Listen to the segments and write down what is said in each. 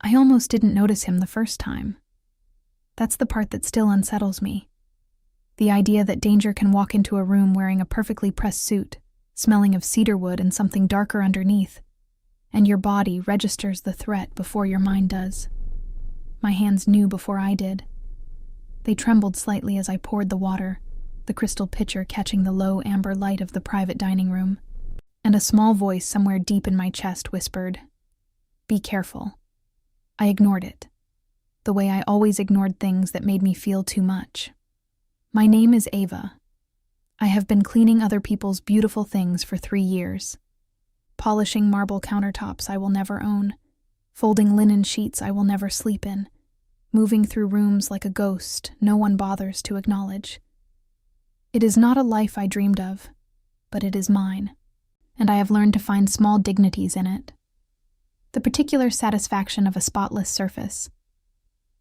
I almost didn't notice him the first time. That's the part that still unsettles me. The idea that danger can walk into a room wearing a perfectly pressed suit, smelling of cedarwood and something darker underneath, and your body registers the threat before your mind does. My hands knew before I did. They trembled slightly as I poured the water, the crystal pitcher catching the low amber light of the private dining room, and a small voice somewhere deep in my chest whispered, "Be careful." I ignored it, the way I always ignored things that made me feel too much. My name is Ava. I have been cleaning other people's beautiful things for 3 years. Polishing marble countertops I will never own, folding linen sheets I will never sleep in, moving through rooms like a ghost no one bothers to acknowledge. It is not a life I dreamed of, but it is mine, and I have learned to find small dignities in it. The particular satisfaction of a spotless surface,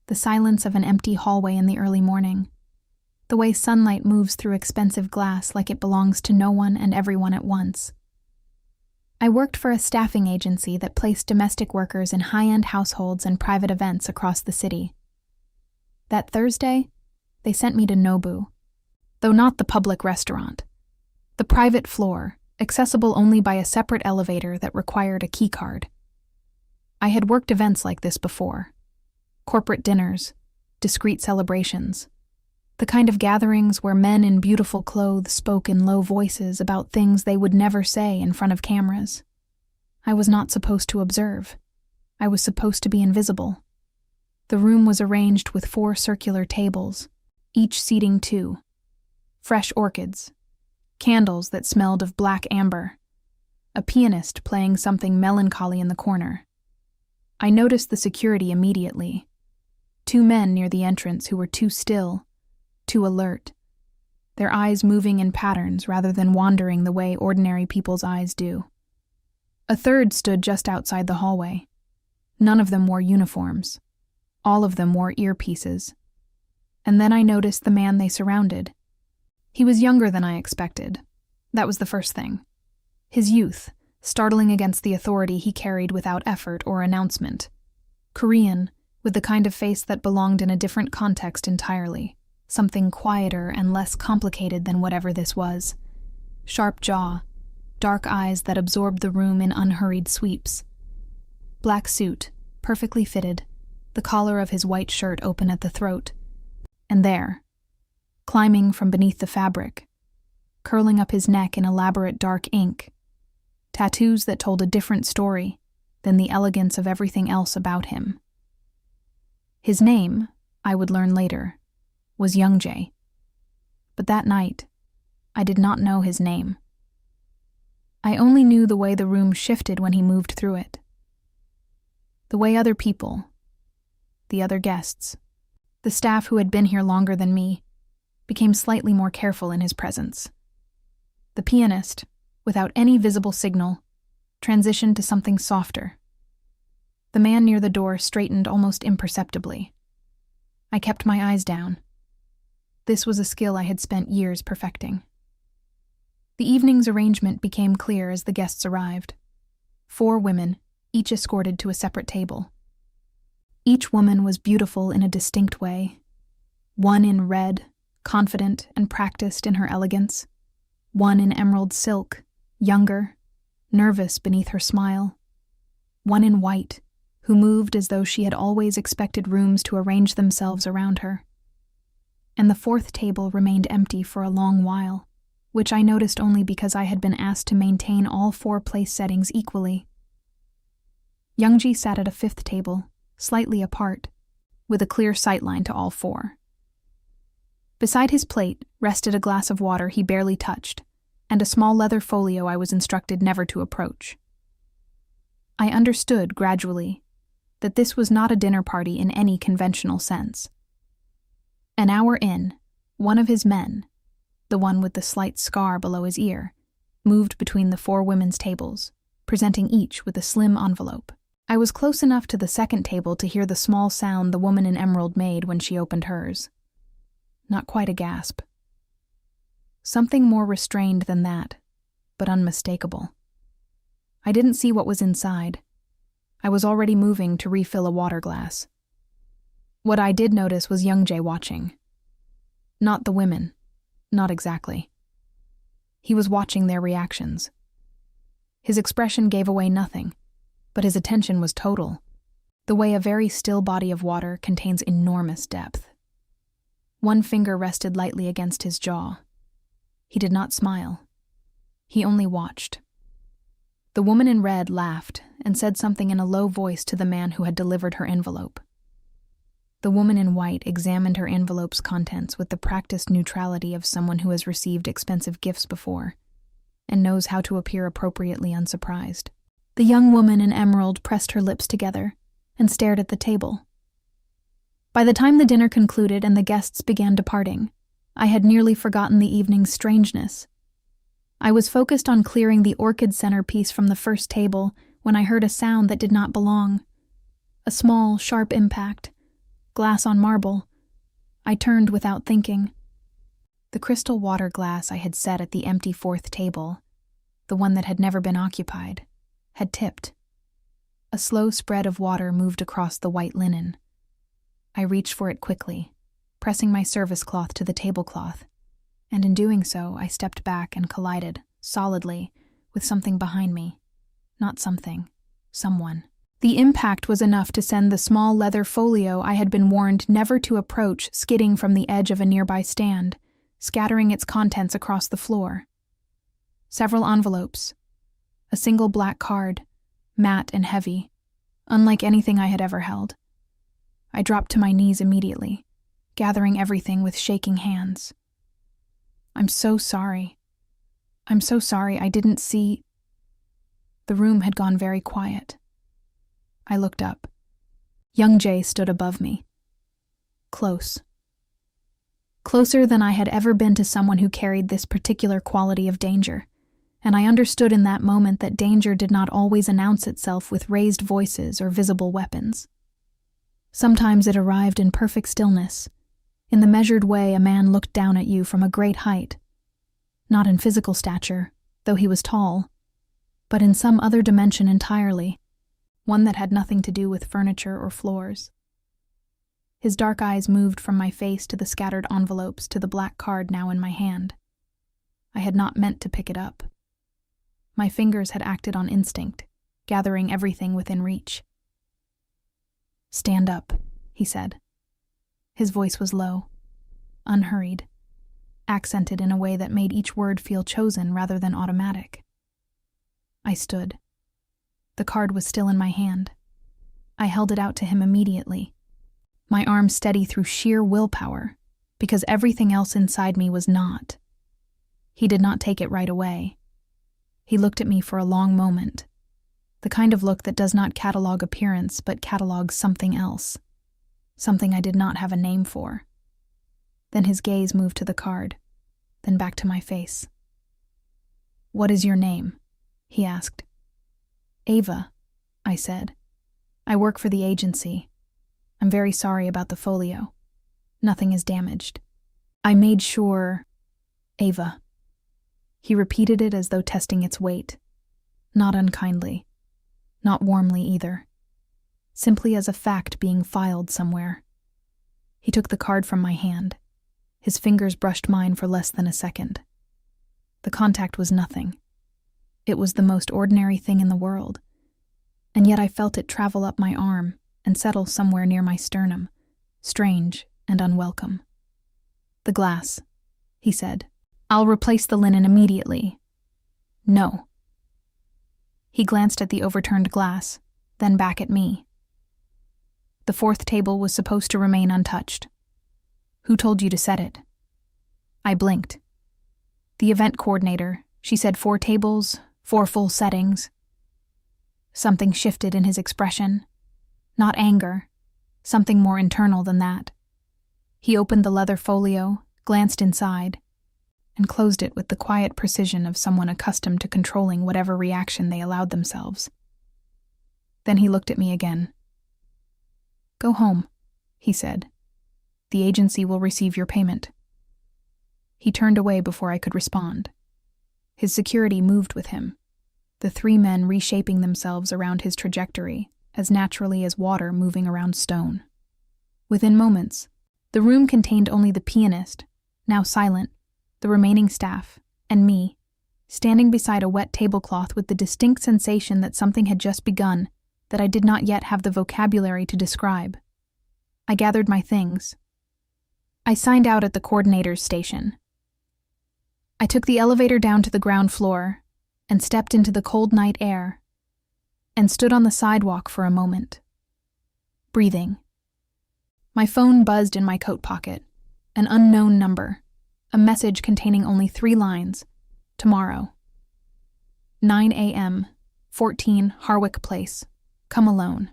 the silence of an empty hallway in the early morning, the way sunlight moves through expensive glass like it belongs to no one and everyone at once. I worked for a staffing agency that placed domestic workers in high-end households and private events across the city. That Thursday, they sent me to Nobu, though not the public restaurant, the private floor, accessible only by a separate elevator that required a keycard. I had worked events like this before. Corporate dinners, discreet celebrations, the kind of gatherings where men in beautiful clothes spoke in low voices about things they would never say in front of cameras. I was not supposed to observe. I was supposed to be invisible. The room was arranged with 4 circular tables, each seating 2. Fresh orchids, candles that smelled of black amber, a pianist playing something melancholy in the corner. I noticed the security immediately. 2 men near the entrance who were too still, too alert, their eyes moving in patterns rather than wandering the way ordinary people's eyes do. A third stood just outside the hallway. None of them wore uniforms. All of them wore earpieces. And then I noticed the man they surrounded. He was younger than I expected. That was the first thing. His youth, startling against the authority he carried without effort or announcement. Korean, with the kind of face that belonged in a different context entirely. Something quieter and less complicated than whatever this was. Sharp jaw, dark eyes that absorbed the room in unhurried sweeps. Black suit, perfectly fitted, the collar of his white shirt open at the throat. And there, climbing from beneath the fabric, curling up his neck in elaborate dark ink, tattoos that told a different story than the elegance of everything else about him. His name, I would learn later, was Youngjae. But that night, I did not know his name. I only knew the way the room shifted when he moved through it. The way other people, the other guests, the staff who had been here longer than me, became slightly more careful in his presence. The pianist, without any visible signal, transitioned to something softer. The man near the door straightened almost imperceptibly. I kept my eyes down. This was a skill I had spent years perfecting. The evening's arrangement became clear as the guests arrived. 4 women, each escorted to a separate table. Each woman was beautiful in a distinct way. One in red, confident and practiced in her elegance. One in emerald silk, younger, nervous beneath her smile. One in white, who moved as though she had always expected rooms to arrange themselves around her. And the 4th table remained empty for a long while, which I noticed only because I had been asked to maintain all 4 place settings equally. Youngjae sat at a 5th table, slightly apart, with a clear sightline to all 4. Beside his plate rested a glass of water he barely touched, and a small leather folio I was instructed never to approach. I understood, gradually, that this was not a dinner party in any conventional sense. An hour in, one of his men, the one with the slight scar below his ear, moved between the 4 women's tables, presenting each with a slim envelope. I was close enough to the 2nd table to hear the small sound the woman in emerald made when she opened hers. Not quite a gasp. Something more restrained than that, but unmistakable. I didn't see what was inside. I was already moving to refill a water glass. What I did notice was Youngjae watching. Not the women. Not exactly. He was watching their reactions. His expression gave away nothing, but his attention was total, the way a very still body of water contains enormous depth. One finger rested lightly against his jaw. He did not smile. He only watched. The woman in red laughed and said something in a low voice to the man who had delivered her envelope. The woman in white examined her envelope's contents with the practiced neutrality of someone who has received expensive gifts before and knows how to appear appropriately unsurprised. The young woman in emerald pressed her lips together and stared at the table. By the time the dinner concluded and the guests began departing, I had nearly forgotten the evening's strangeness. I was focused on clearing the orchid centerpiece from the first table when I heard a sound that did not belong. A small, sharp impact. Glass on marble. I turned without thinking. The crystal water glass I had set at the empty fourth table, the one that had never been occupied, had tipped. A slow spread of water moved across the white linen. I reached for it quickly, pressing my service cloth to the tablecloth, and in doing so I stepped back and collided, solidly, with something behind me. Not something. Someone. The impact was enough to send the small leather folio I had been warned never to approach skidding from the edge of a nearby stand, scattering its contents across the floor. Several envelopes. A single black card, matte and heavy, unlike anything I had ever held. I dropped to my knees immediately, gathering everything with shaking hands. I'm so sorry. I'm so sorry I didn't see. The room had gone very quiet. I looked up. Youngjae stood above me. Close. Closer than I had ever been to someone who carried this particular quality of danger, and I understood in that moment that danger did not always announce itself with raised voices or visible weapons. Sometimes it arrived in perfect stillness, in the measured way a man looked down at you from a great height, not in physical stature, though he was tall, but in some other dimension entirely, one that had nothing to do with furniture or floors. His dark eyes moved from my face to the scattered envelopes to the black card now in my hand. I had not meant to pick it up. My fingers had acted on instinct, gathering everything within reach. "Stand up," he said. His voice was low, unhurried, accented in a way that made each word feel chosen rather than automatic. I stood. The card was still in my hand. I held it out to him immediately, my arm steady through sheer willpower, because everything else inside me was not. He did not take it right away. He looked at me for a long moment, the kind of look that does not catalog appearance but catalogs something else, something I did not have a name for. Then his gaze moved to the card, then back to my face. "What is your name?" he asked. "Ava," I said. "I work for the agency. I'm very sorry about the folio. Nothing is damaged. I made sure..." "Ava." He repeated it as though testing its weight. Not unkindly. Not warmly either. Simply as a fact being filed somewhere. He took the card from my hand. His fingers brushed mine for less than a second. The contact was nothing. It was the most ordinary thing in the world, and yet I felt it travel up my arm and settle somewhere near my sternum, strange and unwelcome. "The glass," he said. "I'll replace the linen immediately." "No." He glanced at the overturned glass, then back at me. "The fourth table was supposed to remain untouched. Who told you to set it?" I blinked. "The event coordinator. She said 4 tables, 4 full settings." Something shifted in his expression. Not anger, something more internal than that. He opened the leather folio, glanced inside, and closed it with the quiet precision of someone accustomed to controlling whatever reaction they allowed themselves. Then he looked at me again. "Go home," he said. "The agency will receive your payment." He turned away before I could respond. His security moved with him, the 3 men reshaping themselves around his trajectory, as naturally as water moving around stone. Within moments, the room contained only the pianist, now silent, the remaining staff, and me, standing beside a wet tablecloth with the distinct sensation that something had just begun that I did not yet have the vocabulary to describe. I gathered my things. I signed out at the coordinator's station. I took the elevator down to the ground floor and stepped into the cold night air and stood on the sidewalk for a moment, breathing. My phone buzzed in my coat pocket, an unknown number, a message containing only 3 lines. Tomorrow. 9 a.m., 14 Harwick Place. Come alone.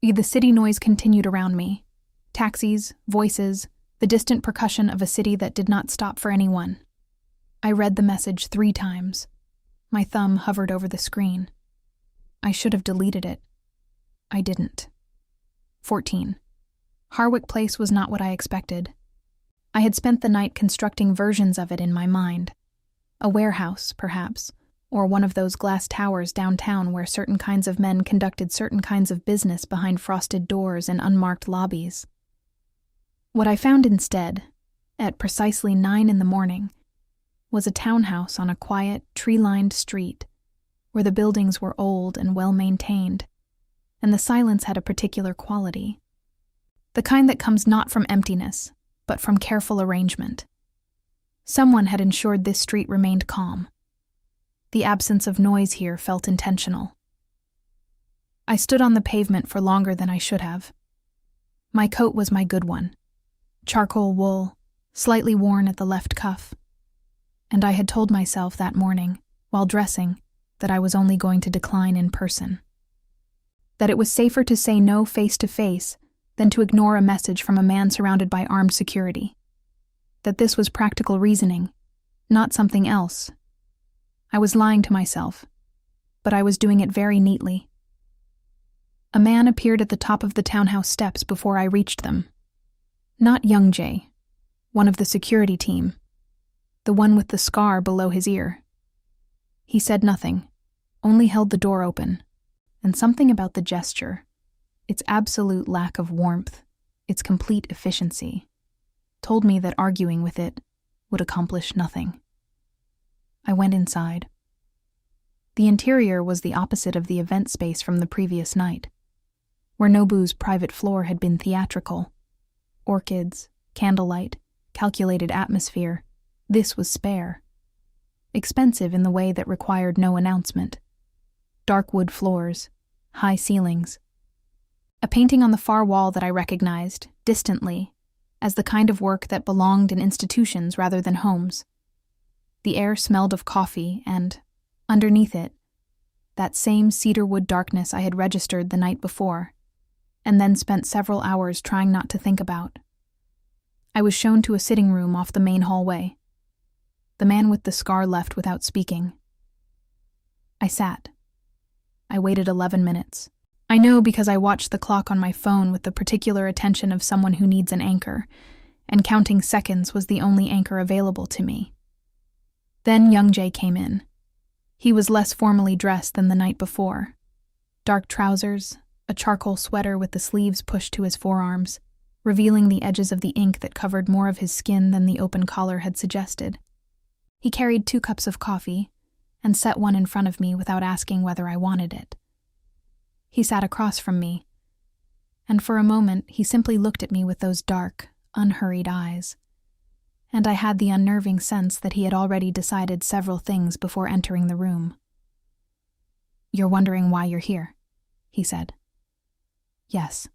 The city noise continued around me. Taxis, voices, the distant percussion of a city that did not stop for anyone. I read the message 3 times. My thumb hovered over the screen. I should have deleted it. I didn't. 14. Harwick Place was not what I expected. I had spent the night constructing versions of it in my mind. A warehouse, perhaps, or one of those glass towers downtown where certain kinds of men conducted certain kinds of business behind frosted doors and unmarked lobbies. What I found instead, at precisely 9 a.m, was a townhouse on a quiet, tree-lined street, where the buildings were old and well-maintained, and the silence had a particular quality. The kind that comes not from emptiness, but from careful arrangement. Someone had ensured this street remained calm. The absence of noise here felt intentional. I stood on the pavement for longer than I should have. My coat was my good one, charcoal wool, slightly worn at the left cuff, and I had told myself that morning, while dressing, that I was only going to decline in person. That it was safer to say no face to face than to ignore a message from a man surrounded by armed security. That this was practical reasoning, not something else. I was lying to myself, but I was doing it very neatly. A man appeared at the top of the townhouse steps before I reached them. Not Youngjae, one of the security team, the one with the scar below his ear. He said nothing, only held the door open, and something about the gesture, its absolute lack of warmth, its complete efficiency, told me that arguing with it would accomplish nothing. I went inside. The interior was the opposite of the event space from the previous night, where Nobu's private floor had been theatrical. Orchids, candlelight, calculated atmosphere. This was spare. Expensive in the way that required no announcement. Dark wood floors, high ceilings. A painting on the far wall that I recognized, distantly, as the kind of work that belonged in institutions rather than homes. The air smelled of coffee and, underneath it, that same cedarwood darkness I had registered the night before, and then spent several hours trying not to think about. I was shown to a sitting room off the main hallway. The man with the scar left without speaking. I sat. I waited 11 minutes. I know because I watched the clock on my phone with the particular attention of someone who needs an anchor, and counting seconds was the only anchor available to me. Then Youngjae came in. He was less formally dressed than the night before. Dark trousers, a charcoal sweater with the sleeves pushed to his forearms, revealing the edges of the ink that covered more of his skin than the open collar had suggested. He carried 2 cups of coffee and set one in front of me without asking whether I wanted it. He sat across from me, and for a moment he simply looked at me with those dark, unhurried eyes, and I had the unnerving sense that he had already decided several things before entering the room. "You're wondering why you're here," he said. "Yes.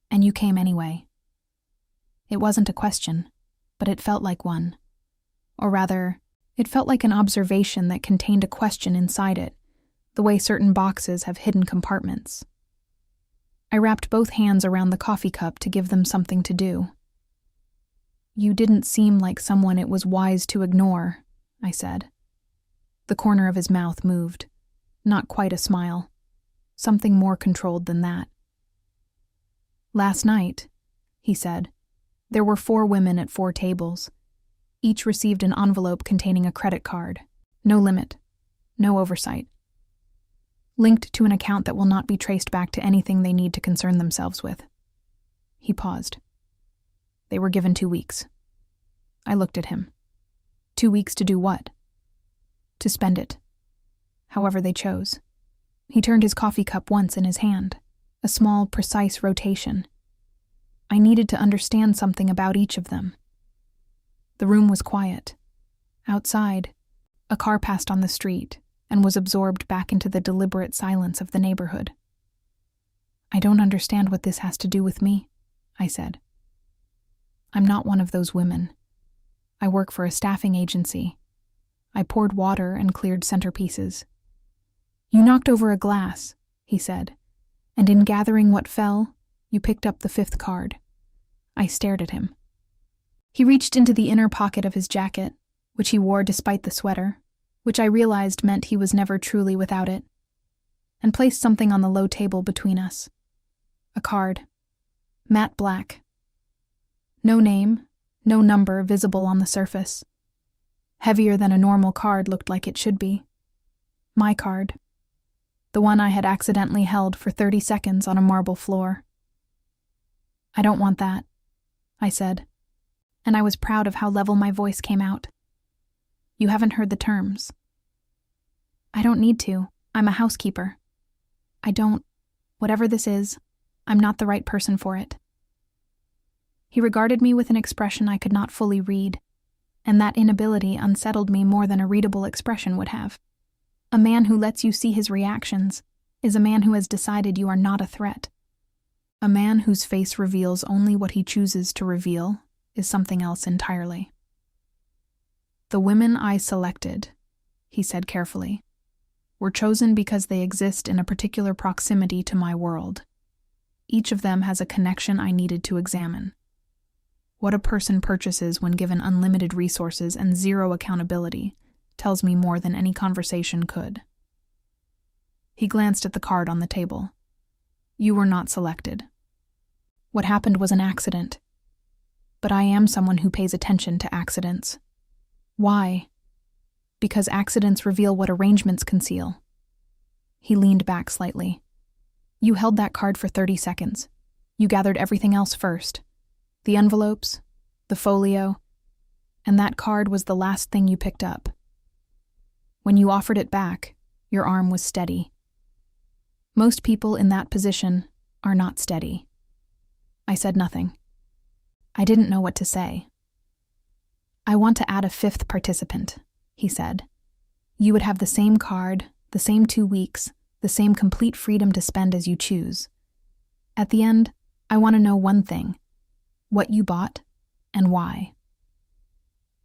And you came anyway." It wasn't a question, but it felt like one. Or rather, it felt like an observation that contained a question inside it, the way certain boxes have hidden compartments. I wrapped both hands around the coffee cup to give them something to do. "You didn't seem like someone it was wise to ignore," I said. The corner of his mouth moved. Not quite a smile. Something more controlled than that. "Last night," he said, "there were 4 women at 4 tables. Each received an envelope containing a credit card. No limit. No oversight. linked to an account that will not be traced back to anything they need to concern themselves with. He paused. They were given 2 weeks. I looked at him. 2 weeks to do what? To spend it. However they chose. He turned his coffee cup once in his hand, a small, precise rotation. I needed to understand something about each of them. The room was quiet. Outside, a car passed on the street and was absorbed back into the deliberate silence of the neighborhood. I don't understand what this has to do with me, I said. I'm not one of those women. I work for a staffing agency. I poured water and cleared centerpieces. You knocked over a glass, he said, and in gathering what fell, you picked up the 5th card. I stared at him. He reached into the inner pocket of his jacket, which he wore despite the sweater, which I realized meant he was never truly without it, and placed something on the low table between us. A card. Matte black. No name, no number visible on the surface. Heavier than a normal card looked like it should be. My card. The one I had accidentally held for 30 seconds on a marble floor. I don't want that, I said, and I was proud of how level my voice came out. You haven't heard the terms. I don't need to. I'm a housekeeper. Whatever this is, I'm not the right person for it. He regarded me with an expression I could not fully read, and that inability unsettled me more than a readable expression would have. A man who lets you see his reactions is a man who has decided you are not a threat. A man whose face reveals only what he chooses to reveal is something else entirely. The women I selected, he said carefully, were chosen because they exist in a particular proximity to my world. Each of them has a connection I needed to examine. What a person purchases when given unlimited resources and zero accountability tells me more than any conversation could. He glanced at the card on the table. You were not selected. What happened was an accident. But I am someone who pays attention to accidents. Why? Because accidents reveal what arrangements conceal. He leaned back slightly. You held that card for 30 seconds. You gathered everything else first. The envelopes, the folio, and that card was the last thing you picked up. When you offered it back, your arm was steady. Most people in that position are not steady. I said nothing. I didn't know what to say. I want to add a 5th participant, he said. You would have the same card, the same 2 weeks, the same complete freedom to spend as you choose. At the end, I want to know one thing. What you bought, and why.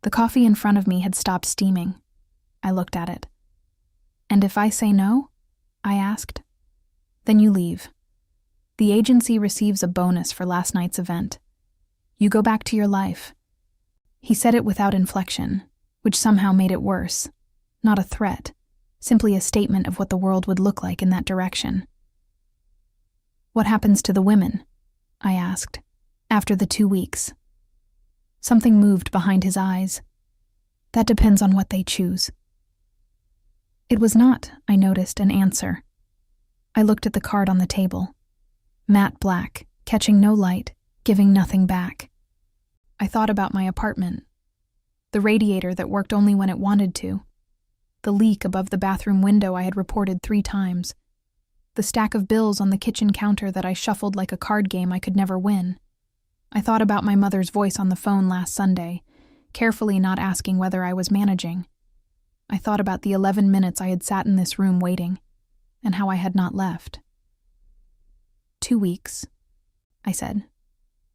The coffee in front of me had stopped steaming. I looked at it. And if I say no? I asked. Then you leave. The agency receives a bonus for last night's event. You go back to your life. He said it without inflection, which somehow made it worse. Not a threat, simply a statement of what the world would look like in that direction. What happens to the women? I asked. After the 2 weeks. Something moved behind his eyes. That depends on what they choose. It was not, I noticed, an answer. I looked at the card on the table. Matte black, catching no light, giving nothing back. I thought about my apartment. The radiator that worked only when it wanted to. The leak above the bathroom window I had reported 3 times. The stack of bills on the kitchen counter that I shuffled like a card game I could never win. I thought about my mother's voice on the phone last Sunday, carefully not asking whether I was managing. I thought about the 11 minutes I had sat in this room waiting, and how I had not left. 2 weeks, I said.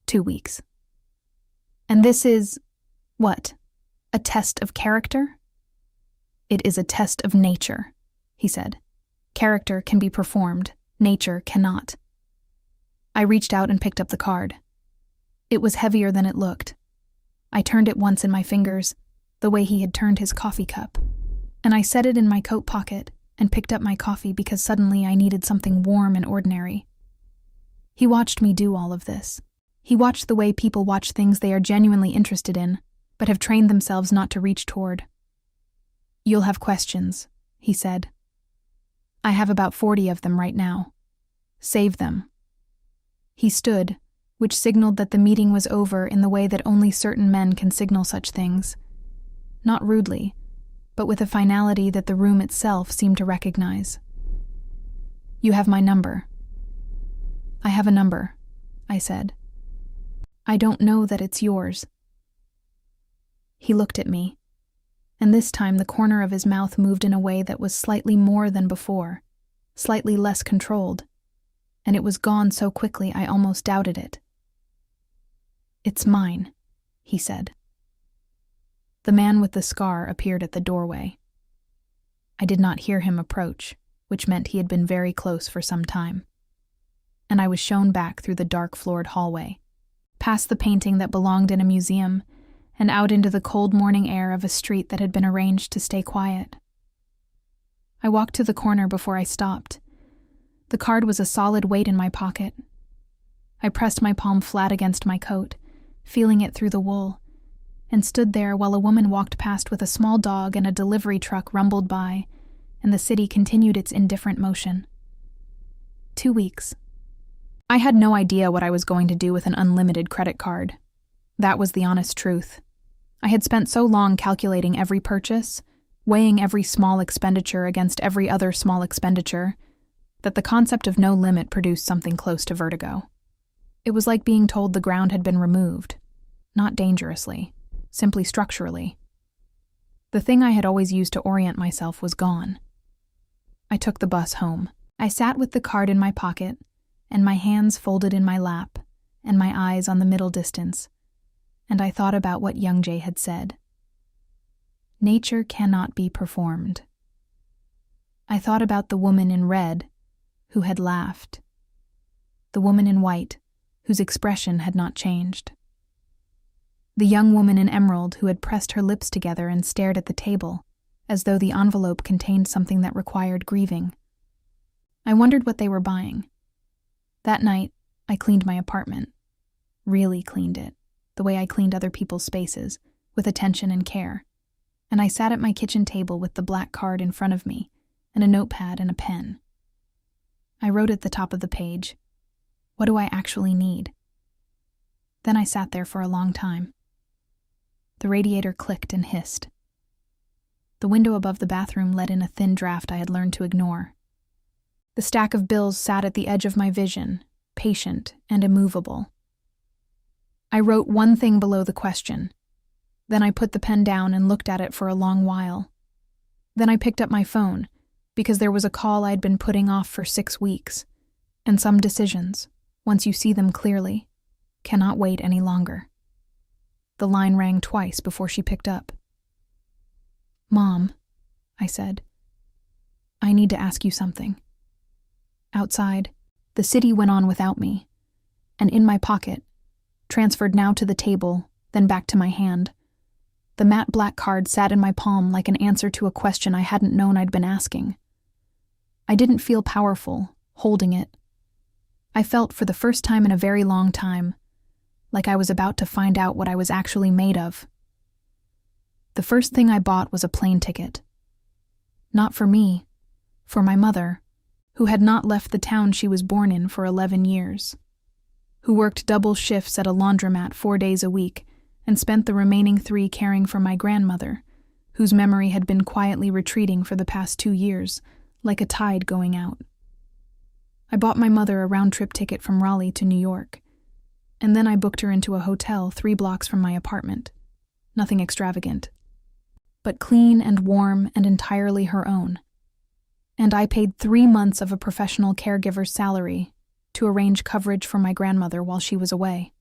2 weeks. And this is, what, a test of character? It is a test of nature, he said. Character can be performed, nature cannot. I reached out and picked up the card. It was heavier than it looked. I turned it once in my fingers, the way he had turned his coffee cup, and I set it in my coat pocket and picked up my coffee because suddenly I needed something warm and ordinary. He watched me do all of this. He watched the way people watch things they are genuinely interested in, but have trained themselves not to reach toward. You'll have questions, he said. I have about 40 of them right now. Save them." He stood, which signaled that the meeting was over in the way that only certain men can signal such things. Not rudely, but with a finality that the room itself seemed to recognize. "You have my number." "I have a number," I said. "I don't know that it's yours." He looked at me, and this time the corner of his mouth moved in a way that was slightly more than before, slightly less controlled, and it was gone so quickly I almost doubted it. "It's mine," he said. The man with the scar appeared at the doorway. I did not hear him approach, which meant he had been very close for some time. And I was shown back through the dark-floored hallway, past the painting that belonged in a museum, and out into the cold morning air of a street that had been arranged to stay quiet. I walked to the corner before I stopped. The card was a solid weight in my pocket. I pressed my palm flat against my coat, feeling it through the wool, and stood there while a woman walked past with a small dog and a delivery truck rumbled by, and the city continued its indifferent motion. 2 weeks. I had no idea what I was going to do with an unlimited credit card. That was the honest truth. I had spent so long calculating every purchase, weighing every small expenditure against every other small expenditure, that the concept of no limit produced something close to vertigo. It was like being told the ground had been removed, not dangerously, simply structurally. The thing I had always used to orient myself was gone. I took the bus home. I sat with the card in my pocket, and my hands folded in my lap, and my eyes on the middle distance, and I thought about what Youngjae had said. Nature cannot be performed. I thought about the woman in red, who had laughed. The woman in white, whose expression had not changed. The young woman in emerald who had pressed her lips together and stared at the table, as though the envelope contained something that required grieving. I wondered what they were buying. That night, I cleaned my apartment. Really cleaned it, the way I cleaned other people's spaces, with attention and care. And I sat at my kitchen table with the black card in front of me, and a notepad and a pen. I wrote at the top of the page, "What do I actually need?" Then I sat there for a long time. The radiator clicked and hissed. The window above the bathroom let in a thin draft I had learned to ignore. The stack of bills sat at the edge of my vision, patient and immovable. I wrote one thing below the question. Then I put the pen down and looked at it for a long while. Then I picked up my phone, because there was a call I'd been putting off for 6 weeks, and some decisions, once you see them clearly, cannot wait any longer. The line rang twice before she picked up. "Mom," I said, "I need to ask you something." Outside, the city went on without me, and in my pocket, transferred now to the table, then back to my hand, the matte black card sat in my palm like an answer to a question I hadn't known I'd been asking. I didn't feel powerful, holding it. I felt, for the first time in a very long time, like I was about to find out what I was actually made of. The first thing I bought was a plane ticket. Not for me, for my mother, who had not left the town she was born in for 11 years, who worked double shifts at a laundromat 4 days a week and spent the remaining 3 caring for my grandmother, whose memory had been quietly retreating for the past 2 years, like a tide going out. I bought my mother a round-trip ticket from Raleigh to New York, and then I booked her into a hotel 3 blocks from my apartment. Nothing extravagant, but clean and warm and entirely her own. And I paid 3 months of a professional caregiver's salary to arrange coverage for my grandmother while she was away.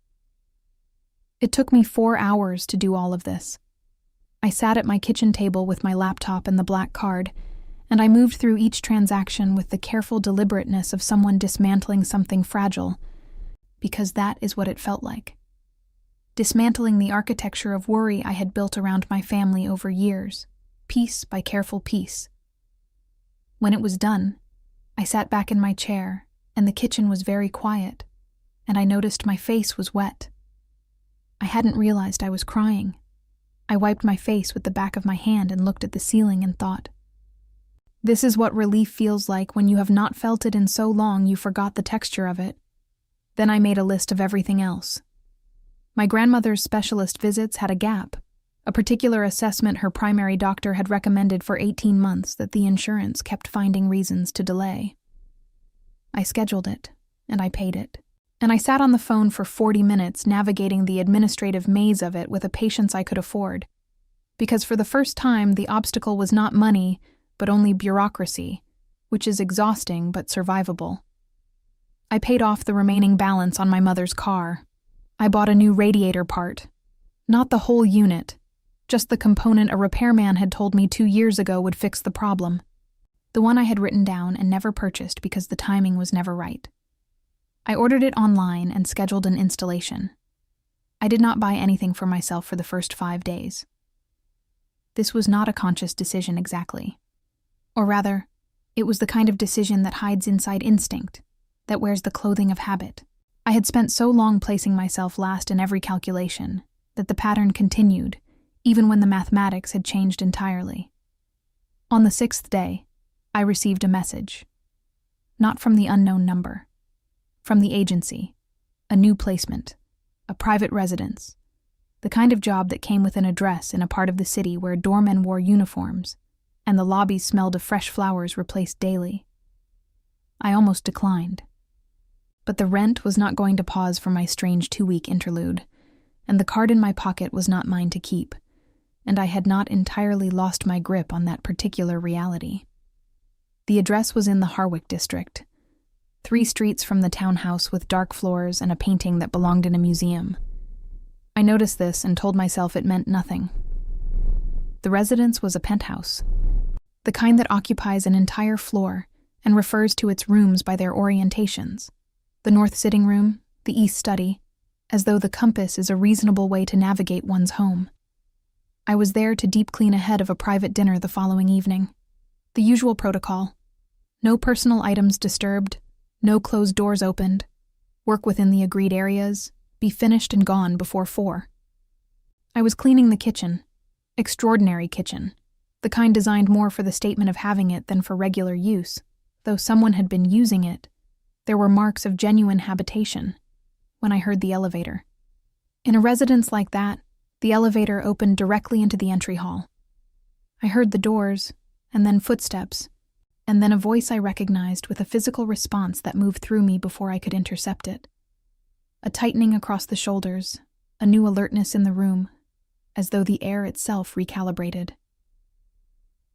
It took me 4 hours to do all of this. I sat at my kitchen table with my laptop and the black card, and I moved through each transaction with the careful deliberateness of someone dismantling something fragile, because that is what it felt like. Dismantling the architecture of worry I had built around my family over years, piece by careful piece. When it was done, I sat back in my chair, and the kitchen was very quiet, and I noticed my face was wet. I hadn't realized I was crying. I wiped my face with the back of my hand and looked at the ceiling and thought, This is what relief feels like when you have not felt it in so long you forgot the texture of it. Then I made a list of everything else. My grandmother's specialist visits had a gap, a particular assessment her primary doctor had recommended for 18 months that the insurance kept finding reasons to delay. I scheduled it, and I paid it. And I sat on the phone for 40 minutes navigating the administrative maze of it with a patience I could afford. Because for the first time, the obstacle was not money, but only bureaucracy, which is exhausting but survivable. I paid off the remaining balance on my mother's car. I bought a new radiator part. Not the whole unit, just the component a repairman had told me 2 years ago would fix the problem. The one I had written down and never purchased because the timing was never right. I ordered it online and scheduled an installation. I did not buy anything for myself for the first 5 days. This was not a conscious decision exactly. Or rather, it was the kind of decision that hides inside instinct, that wears the clothing of habit. I had spent so long placing myself last in every calculation that the pattern continued, even when the mathematics had changed entirely. On the 6th day, I received a message. Not from the unknown number. From the agency, a new placement, a private residence, the kind of job that came with an address in a part of the city where doormen wore uniforms, and the lobbies smelled of fresh flowers replaced daily. I almost declined. But the rent was not going to pause for my strange 2-week interlude, and the card in my pocket was not mine to keep, and I had not entirely lost my grip on that particular reality. The address was in the Harwick district, 3 streets from the townhouse with dark floors and a painting that belonged in a museum. I noticed this and told myself it meant nothing. The residence was a penthouse, the kind that occupies an entire floor and refers to its rooms by their orientations. The north sitting room, the east study, as though the compass is a reasonable way to navigate one's home. I was there to deep clean ahead of a private dinner the following evening. The usual protocol. No personal items disturbed, no closed doors opened, work within the agreed areas, be finished and gone before 4. I was cleaning the kitchen. Extraordinary kitchen. The kind designed more for the statement of having it than for regular use. Though someone had been using it, there were marks of genuine habitation. When I heard the elevator. In a residence like that, the elevator opened directly into the entry hall. I heard the doors, and then footsteps, and then a voice I recognized with a physical response that moved through me before I could intercept it. A tightening across the shoulders, a new alertness in the room, as though the air itself recalibrated.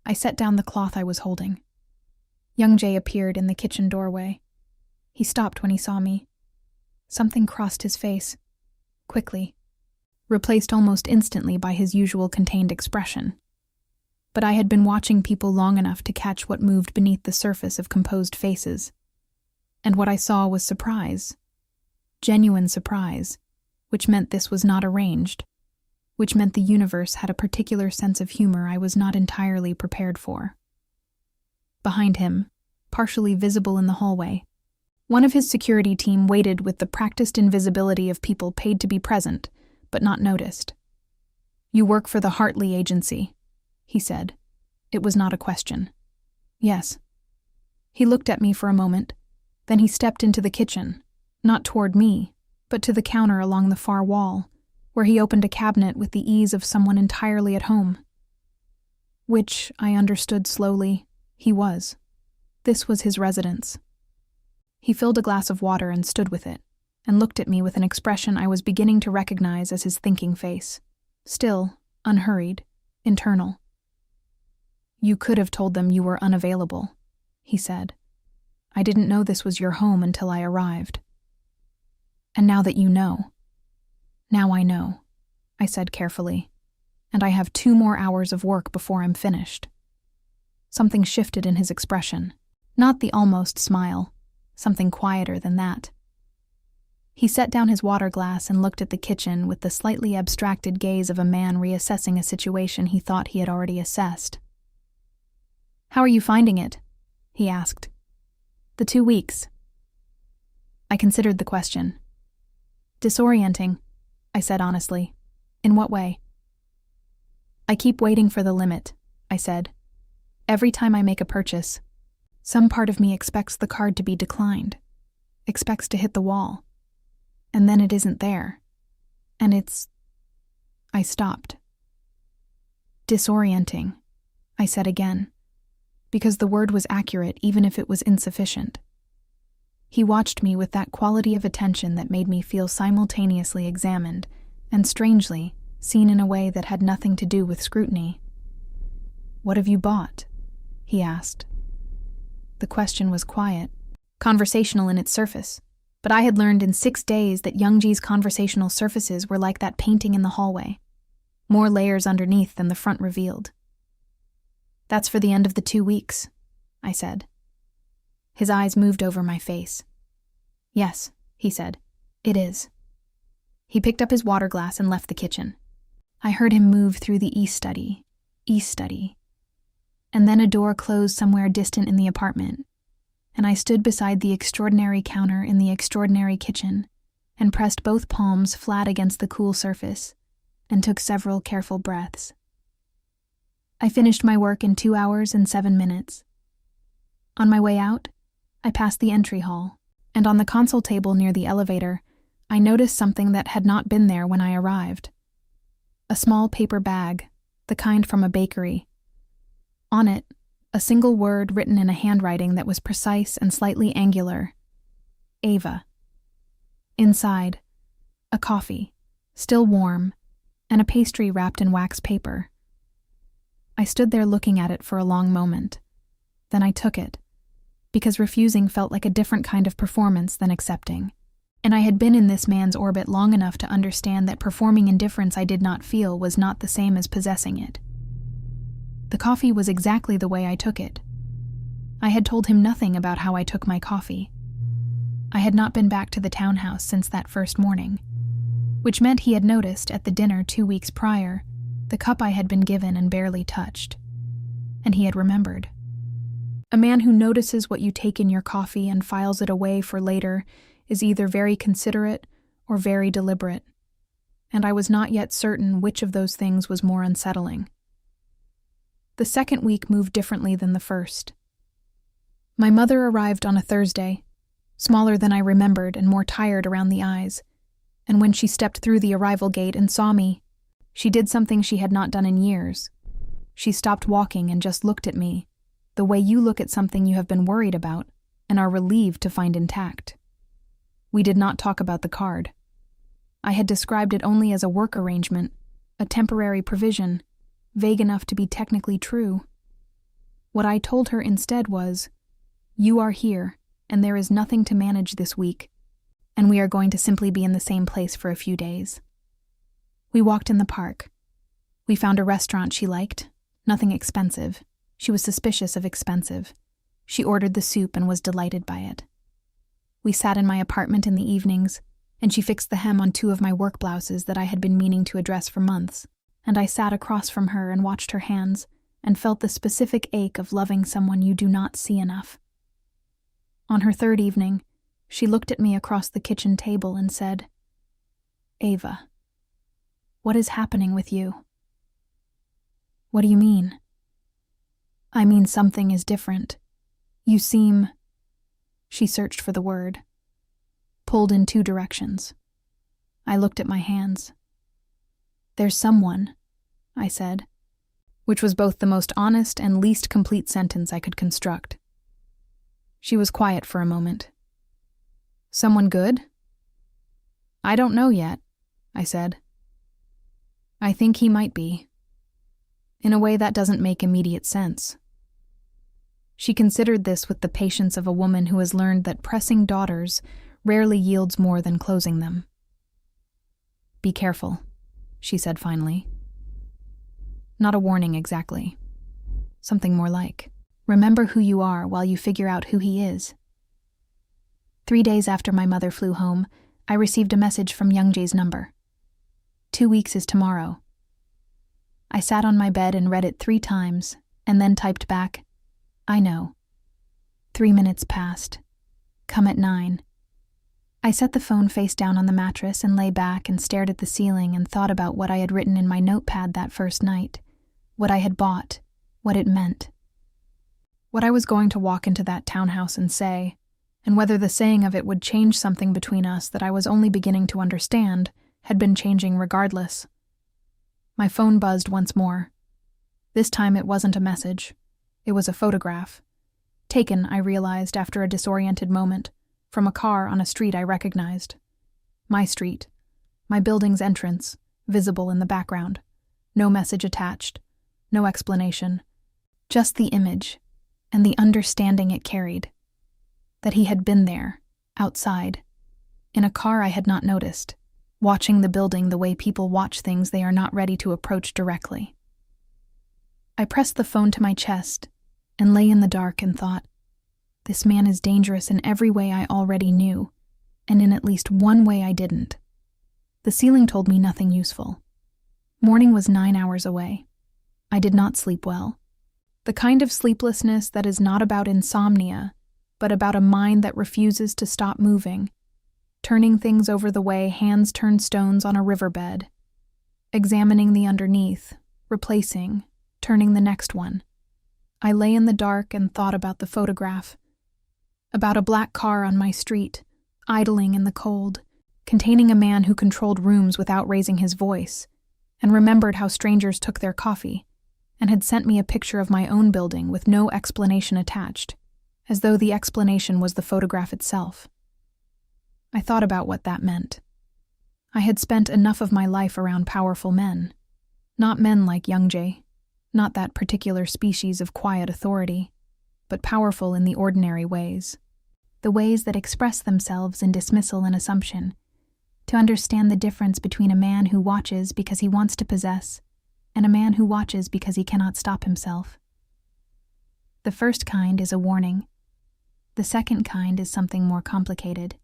I set down the cloth I was holding. Youngjae appeared in the kitchen doorway. He stopped when he saw me. Something crossed his face, quickly, replaced almost instantly by his usual contained expression. But I had been watching people long enough to catch what moved beneath the surface of composed faces. And what I saw was surprise. Genuine surprise, which meant this was not arranged, which meant the universe had a particular sense of humor I was not entirely prepared for. Behind him, partially visible in the hallway, one of his security team waited with the practiced invisibility of people paid to be present, but not noticed. "You work for the Hartley agency," he said. It was not a question. "Yes." He looked at me for a moment, then he stepped into the kitchen, not toward me, but to the counter along the far wall, where he opened a cabinet with the ease of someone entirely at home. Which, I understood slowly, he was. This was his residence. He filled a glass of water and stood with it, and looked at me with an expression I was beginning to recognize as his thinking face. Still, unhurried, internal. "You could have told them you were unavailable," he said. "I didn't know this was your home until I arrived. And now that you know." "Now I know," I said carefully, "and I have 2 more hours of work before I'm finished." Something shifted in his expression, not the almost smile, something quieter than that. He set down his water glass and looked at the kitchen with the slightly abstracted gaze of a man reassessing a situation he thought he had already assessed. "How are you finding it?" he asked. "The 2 weeks." I considered the question. "Disorienting," I said honestly. "In what way?" "I keep waiting for the limit," I said. Every time I make a purchase, some part of me expects the card to be declined, expects to hit the wall, and then it isn't there. And I stopped. Disorienting, I said again, because the word was accurate even if it was insufficient. He watched me with that quality of attention that made me feel simultaneously examined and, strangely, seen in a way that had nothing to do with scrutiny. "What have you bought?" he asked. The question was quiet, conversational in its surface, but I had learned in 6 days that Youngjae's conversational surfaces were like that painting in the hallway, more layers underneath than the front revealed. "That's for the end of the 2 weeks," I said. His eyes moved over my face. "Yes," he said, "it is." He picked up his water glass and left the kitchen. I heard him move through the east study, and then a door closed somewhere distant in the apartment, and I stood beside the extraordinary counter in the extraordinary kitchen and pressed both palms flat against the cool surface and took several careful breaths. I finished my work in 2 hours and 7 minutes. On my way out, I passed the entry hall, and on the console table near the elevator, I noticed something that had not been there when I arrived. A small paper bag, the kind from a bakery. On it, a single word written in a handwriting that was precise and slightly angular. Ava. Inside, a coffee, still warm, and a pastry wrapped in wax paper. I stood there looking at it for a long moment. Then I took it, because refusing felt like a different kind of performance than accepting. And I had been in this man's orbit long enough to understand that performing indifference I did not feel was not the same as possessing it. The coffee was exactly the way I took it. I had told him nothing about how I took my coffee. I had not been back to the townhouse since that first morning, which meant he had noticed at the dinner 2 weeks prior the cup I had been given and barely touched. And he had remembered. A man who notices what you take in your coffee and files it away for later is either very considerate or very deliberate, and I was not yet certain which of those things was more unsettling. The second week moved differently than the first. My mother arrived on a Thursday, smaller than I remembered and more tired around the eyes, and when she stepped through the arrival gate and saw me, she did something she had not done in years. She stopped walking and just looked at me, the way you look at something you have been worried about and are relieved to find intact. We did not talk about the card. I had described it only as a work arrangement, a temporary provision, vague enough to be technically true. What I told her instead was, "You are here, and there is nothing to manage this week, and we are going to simply be in the same place for a few days." We walked in the park. We found a restaurant she liked, nothing expensive. She was suspicious of expensive. She ordered the soup and was delighted by it. We sat in my apartment in the evenings, and she fixed the hem on 2 of my work blouses that I had been meaning to address for months, and I sat across from her and watched her hands and felt the specific ache of loving someone you do not see enough. On her 3rd evening, she looked at me across the kitchen table and said, "Ava, what is happening with you?" "What do you mean?" "I mean something is different. You seem—" She searched for the word. Pulled in 2 directions. I looked at my hands. "There's someone," I said, which was both the most honest and least complete sentence I could construct. She was quiet for a moment. "Someone good?" "I don't know yet," I said. "I think he might be. In a way that doesn't make immediate sense." She considered this with the patience of a woman who has learned that pressing daughters rarely yields more than closing them. "Be careful," she said finally. Not a warning exactly. Something more like, remember who you are while you figure out who he is. 3 days after my mother flew home, I received a message from Youngjae's number. 2 weeks is tomorrow. I sat on my bed and read it 3 times, and then typed back, "I know." 3 minutes passed. Come at 9. I set the phone face down on the mattress and lay back and stared at the ceiling and thought about what I had written in my notepad that first night, what I had bought, what it meant. What I was going to walk into that townhouse and say, and whether the saying of it would change something between us that I was only beginning to understand, had been changing regardless. My phone buzzed once more. This time it wasn't a message. It was a photograph. Taken, I realized after a disoriented moment, from a car on a street I recognized. My street. My building's entrance, visible in the background. No message attached. No explanation. Just the image, and the understanding it carried. That he had been there, outside, in a car I had not noticed, watching the building the way people watch things they are not ready to approach directly. I pressed the phone to my chest and lay in the dark and thought, this man is dangerous in every way I already knew, and in at least one way I didn't. The ceiling told me nothing useful. Morning was 9 hours away. I did not sleep well. The kind of sleeplessness that is not about insomnia, but about a mind that refuses to stop moving, turning things over the way hands turn stones on a riverbed, examining the underneath, replacing, turning the next one. I lay in the dark and thought about the photograph, about a black car on my street, idling in the cold, containing a man who controlled rooms without raising his voice, and remembered how strangers took their coffee, and had sent me a picture of my own building with no explanation attached, as though the explanation was the photograph itself. I thought about what that meant. I had spent enough of my life around powerful men, not men like Youngjae, not that particular species of quiet authority, but powerful in the ordinary ways, the ways that express themselves in dismissal and assumption, to understand the difference between a man who watches because he wants to possess and a man who watches because he cannot stop himself. The first kind is a warning. The second kind is something more complicated.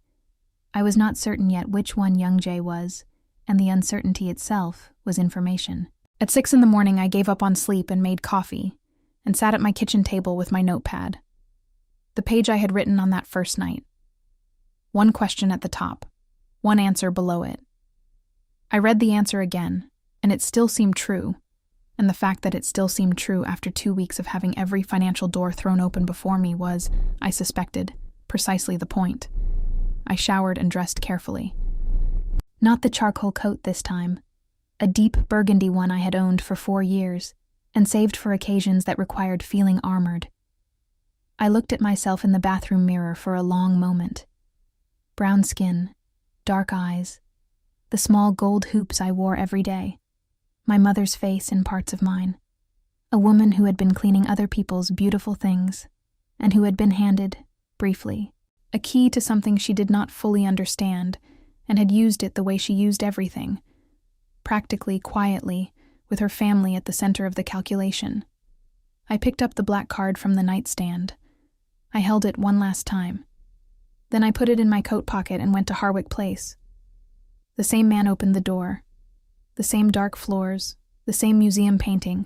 I was not certain yet which one Youngjae was, and the uncertainty itself was information. At 6 a.m, I gave up on sleep and made coffee, and sat at my kitchen table with my notepad. The page I had written on that first night. One question at the top, one answer below it. I read the answer again, and it still seemed true, and the fact that it still seemed true after 2 weeks of having every financial door thrown open before me was, I suspected, precisely the point. I showered and dressed carefully. Not the charcoal coat this time, a deep burgundy one I had owned for 4 years, and saved for occasions that required feeling armored. I looked at myself in the bathroom mirror for a long moment. Brown skin, dark eyes, the small gold hoops I wore every day, my mother's face in parts of mine, a woman who had been cleaning other people's beautiful things, and who had been handed, briefly, a key to something she did not fully understand, and had used it the way she used everything, practically quietly, with her family at the center of the calculation. I picked up the black card from the nightstand. I held it one last time. Then I put it in my coat pocket and went to Harwick Place. The same man opened the door. The same dark floors, the same museum painting,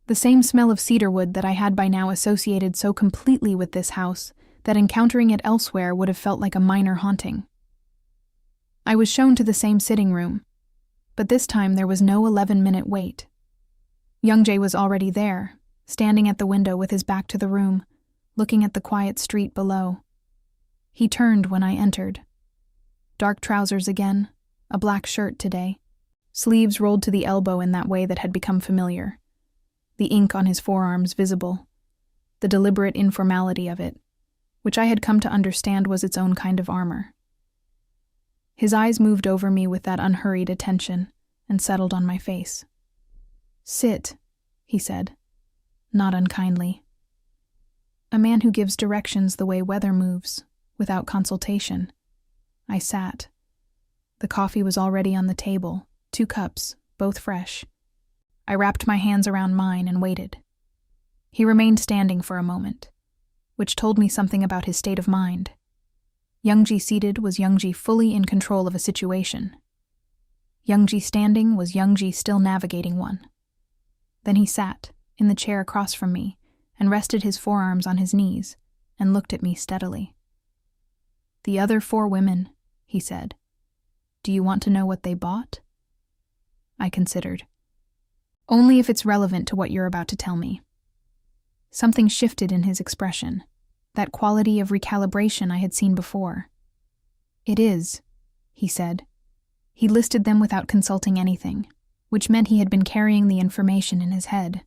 the same smell of cedarwood that I had by now associated so completely with this house that encountering it elsewhere would have felt like a minor haunting. I was shown to the same sitting room, but this time there was no 11-minute wait. Youngjae was already there, standing at the window with his back to the room, looking at the quiet street below. He turned when I entered. Dark trousers again, a black shirt today, sleeves rolled to the elbow in that way that had become familiar, the ink on his forearms visible, the deliberate informality of it, which I had come to understand was its own kind of armor. His eyes moved over me with that unhurried attention and settled on my face. "Sit," he said, not unkindly. A man who gives directions the way weather moves, without consultation. I sat. The coffee was already on the table, 2 cups, both fresh. I wrapped my hands around mine and waited. He remained standing for a moment, which told me something about his state of mind. Youngjae seated was Youngjae fully in control of a situation. Youngjae standing was Youngjae still navigating one. Then he sat, in the chair across from me, and rested his forearms on his knees, and looked at me steadily. "The other 4 women," he said. "Do you want to know what they bought?" I considered. "Only if it's relevant to what you're about to tell me." Something shifted in his expression, that quality of recalibration I had seen before. "It is," he said. He listed them without consulting anything, which meant he had been carrying the information in his head,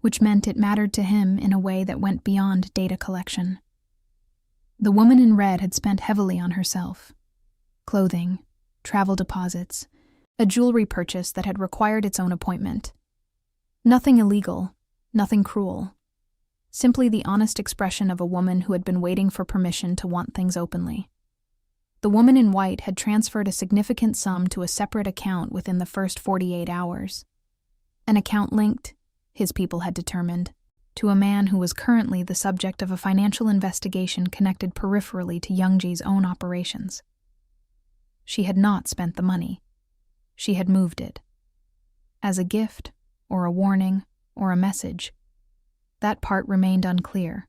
which meant it mattered to him in a way that went beyond data collection. The woman in red had spent heavily on herself. Clothing, travel deposits, a jewelry purchase that had required its own appointment. Nothing illegal, nothing cruel. Simply the honest expression of a woman who had been waiting for permission to want things openly. The woman in white had transferred a significant sum to a separate account within the first 48 hours. An account linked, his people had determined, to a man who was currently the subject of a financial investigation connected peripherally to Youngjae's own operations. She had not spent the money. She had moved it. As a gift, or a warning, or a message. That part remained unclear,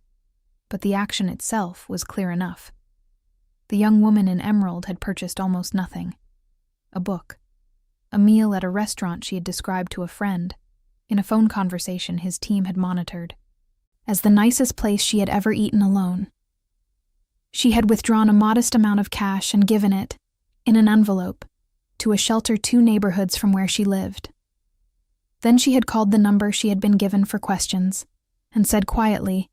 but the action itself was clear enough. The young woman in emerald had purchased almost nothing. A book. A meal at a restaurant she had described to a friend, in a phone conversation his team had monitored, as the nicest place she had ever eaten alone. She had withdrawn a modest amount of cash and given it, in an envelope, to a shelter 2 neighborhoods from where she lived. Then she had called the number she had been given for questions, and said quietly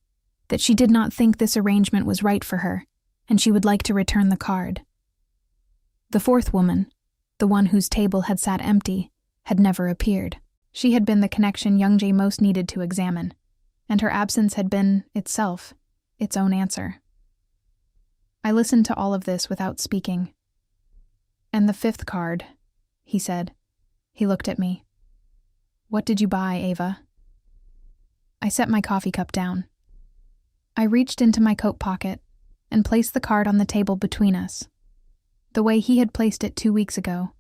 that she did not think this arrangement was right for her, and she would like to return the card. The 4th woman, the one whose table had sat empty, had never appeared. She had been the connection Youngjae most needed to examine, and her absence had been, itself, its own answer. I listened to all of this without speaking. "And the 5th card," he said. He looked at me. "What did you buy, Ava?" I set my coffee cup down. I reached into my coat pocket and placed the card on the table between us, the way he had placed it 2 weeks ago,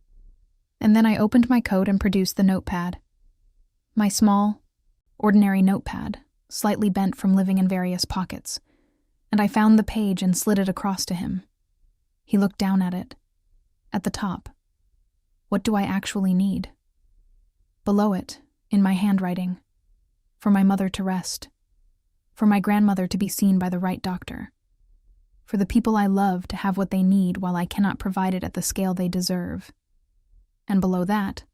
and then I opened my coat and produced the notepad. My small, ordinary notepad, slightly bent from living in various pockets, and I found the page and slid it across to him. He looked down at it. At the top, "What do I actually need?" Below it, in my handwriting, "For my mother to rest. For my grandmother to be seen by the right doctor. For the people I love to have what they need while I cannot provide it at the scale they deserve." And below that,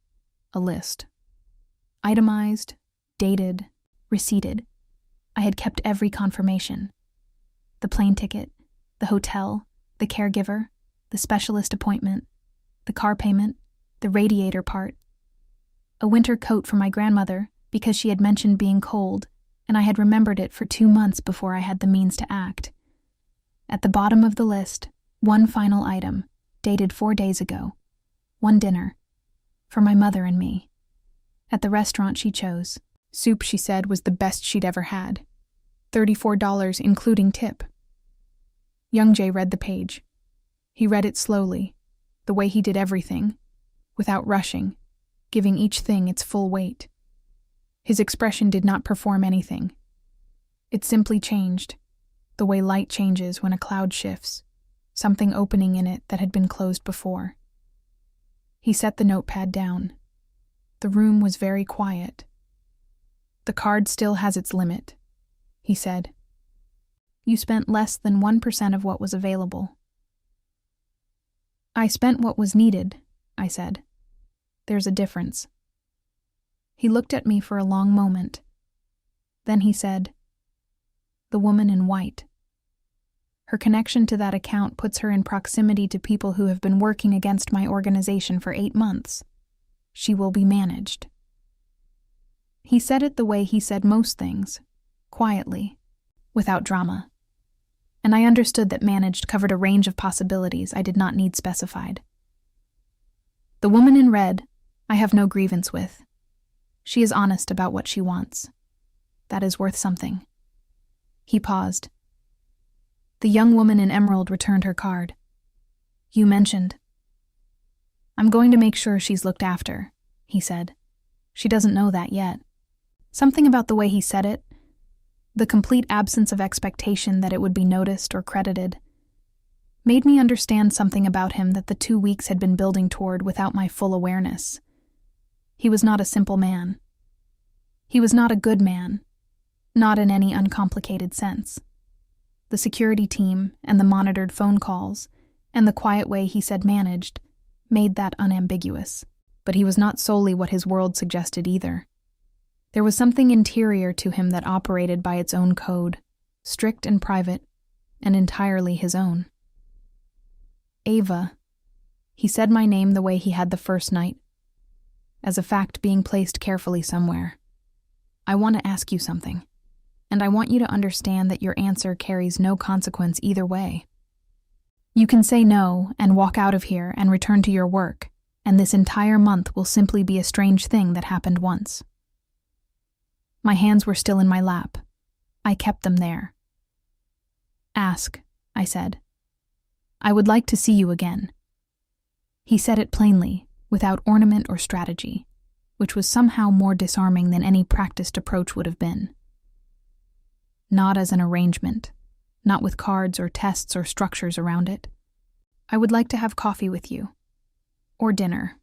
a list. Itemized, dated, receipted. I had kept every confirmation. The plane ticket, the hotel, the caregiver, the specialist appointment, the car payment, the radiator part. A winter coat for my grandmother because she had mentioned being cold, and I had remembered it for 2 months before I had the means to act. At the bottom of the list, one final item, dated 4 days ago. One dinner. For my mother and me. At the restaurant she chose. Soup, she said, was the best she'd ever had. $34 including tip. Youngjae read the page. He read it slowly, the way he did everything, without rushing, giving each thing its full weight. His expression did not perform anything. It simply changed, the way light changes when a cloud shifts, something opening in it that had been closed before. He set the notepad down. The room was very quiet. "The card still has its limit," he said. "You spent less than 1% of what was available." "I spent what was needed," I said. "There's a difference." He looked at me for a long moment. Then he said, "The woman in white. Her connection to that account puts her in proximity to people who have been working against my organization for 8 months. She will be managed." He said it the way he said most things, quietly, without drama. And I understood that managed covered a range of possibilities I did not need specified. The woman in red, I have no grievance with. She is honest about what she wants. That is worth something. He paused. The young woman in emerald returned her card. "You mentioned." "I'm going to make sure she's looked after," he said. "She doesn't know that yet." Something about the way he said it, the complete absence of expectation that it would be noticed or credited, made me understand something about him that the 2 weeks had been building toward without my full awareness. He was not a simple man. He was not a good man. Not in any uncomplicated sense. The security team and the monitored phone calls and the quiet way he said managed made that unambiguous. But he was not solely what his world suggested either. There was something interior to him that operated by its own code, strict and private, and entirely his own. Ava. He said my name the way he had the first night, as a fact being placed carefully somewhere. I want to ask you something, and I want you to understand that your answer carries no consequence either way. You can say no and walk out of here and return to your work, and this entire month will simply be a strange thing that happened once. My hands were still in my lap. I kept them there. Ask, I said. I would like to see you again. He said it plainly, without ornament or strategy, which was somehow more disarming than any practiced approach would have been. Not as an arrangement, not with cards or tests or structures around it. I would like to have coffee with you. Or dinner.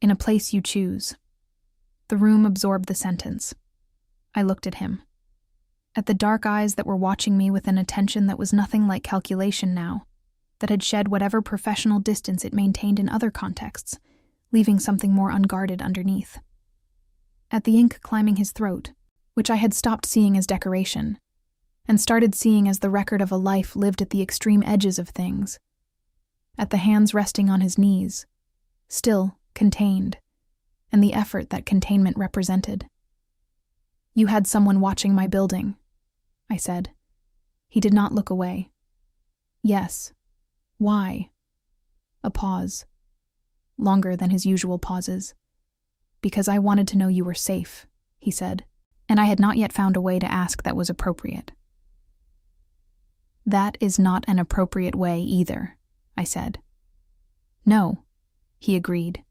In a place you choose. The room absorbed the sentence. I looked at him. At the dark eyes that were watching me with an attention that was nothing like calculation now, that had shed whatever professional distance it maintained in other contexts, leaving something more unguarded underneath. At the ink climbing his throat, which I had stopped seeing as decoration, and started seeing as the record of a life lived at the extreme edges of things. At the hands resting on his knees, still contained, and the effort that containment represented. You had someone watching my building, I said. He did not look away. Yes. Why? A pause. Longer than his usual pauses. Because I wanted to know you were safe, he said, and I had not yet found a way to ask that was appropriate. That is not an appropriate way either, I said. No, he agreed.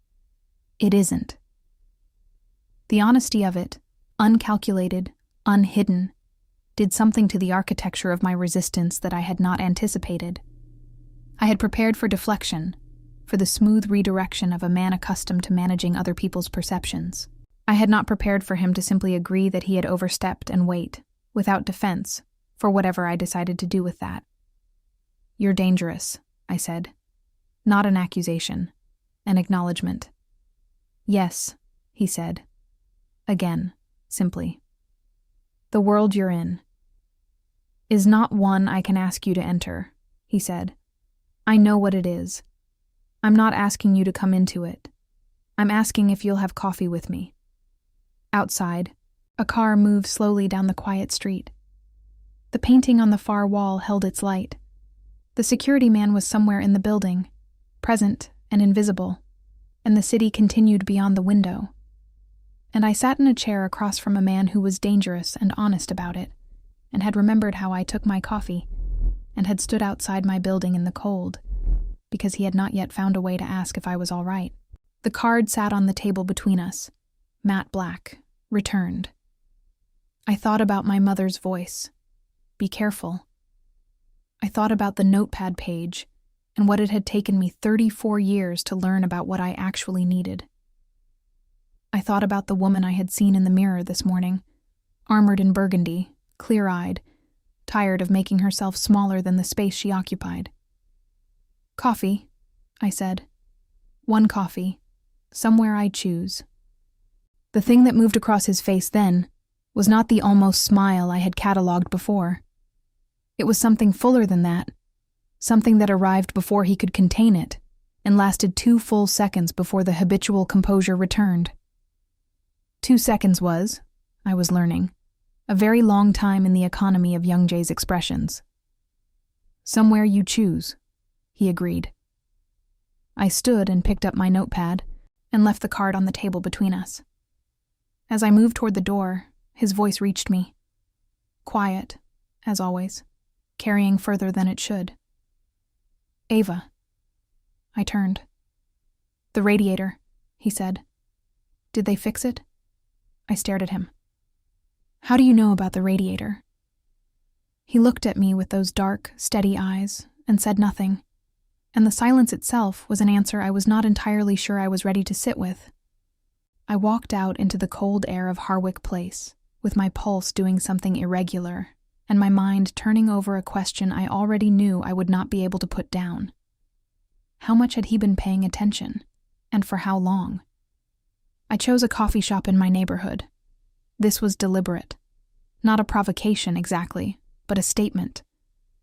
It isn't. The honesty of it, uncalculated, unhidden, did something to the architecture of my resistance that I had not anticipated. I had prepared for deflection, for the smooth redirection of a man accustomed to managing other people's perceptions. I had not prepared for him to simply agree that he had overstepped and wait, without defense, for whatever I decided to do with that. You're dangerous, I said. Not an accusation, an acknowledgement. Yes, he said. Again, simply. The world you're in is not one I can ask you to enter, he said. I know what it is. I'm not asking you to come into it. I'm asking if you'll have coffee with me. Outside, a car moved slowly down the quiet street. The painting on the far wall held its light. The security man was somewhere in the building, present and invisible, and the city continued beyond the window. And I sat in a chair across from a man who was dangerous and honest about it, and had remembered how I took my coffee, and had stood outside my building in the cold, because he had not yet found a way to ask if I was all right. The card sat on the table between us, matte black, returned. I thought about my mother's voice. Be careful. I thought about the notepad page, and what it had taken me 34 years to learn about what I actually needed. I thought about the woman I had seen in the mirror this morning, armored in burgundy, clear-eyed, tired of making herself smaller than the space she occupied. Coffee, I said. One coffee, somewhere I choose. The thing that moved across his face then was not the almost smile I had catalogued before. It was something fuller than that, something that arrived before he could contain it, and lasted 2 full seconds before the habitual composure returned. 2 seconds was, I was learning, a very long time in the economy of Youngjae's expressions. Somewhere you choose, he agreed. I stood and picked up my notepad and left the card on the table between us. As I moved toward the door, his voice reached me. Quiet, as always, carrying further than it should. Ava. I turned. The radiator, he said. Did they fix it? I stared at him. How do you know about the radiator? He looked at me with those dark, steady eyes and said nothing, and the silence itself was an answer I was not entirely sure I was ready to sit with. I walked out into the cold air of Harwick Place, with my pulse doing something irregular, and my mind turning over a question I already knew I would not be able to put down. How much had he been paying attention, and for how long? I chose a coffee shop in my neighborhood. This was deliberate. Not a provocation exactly, but a statement,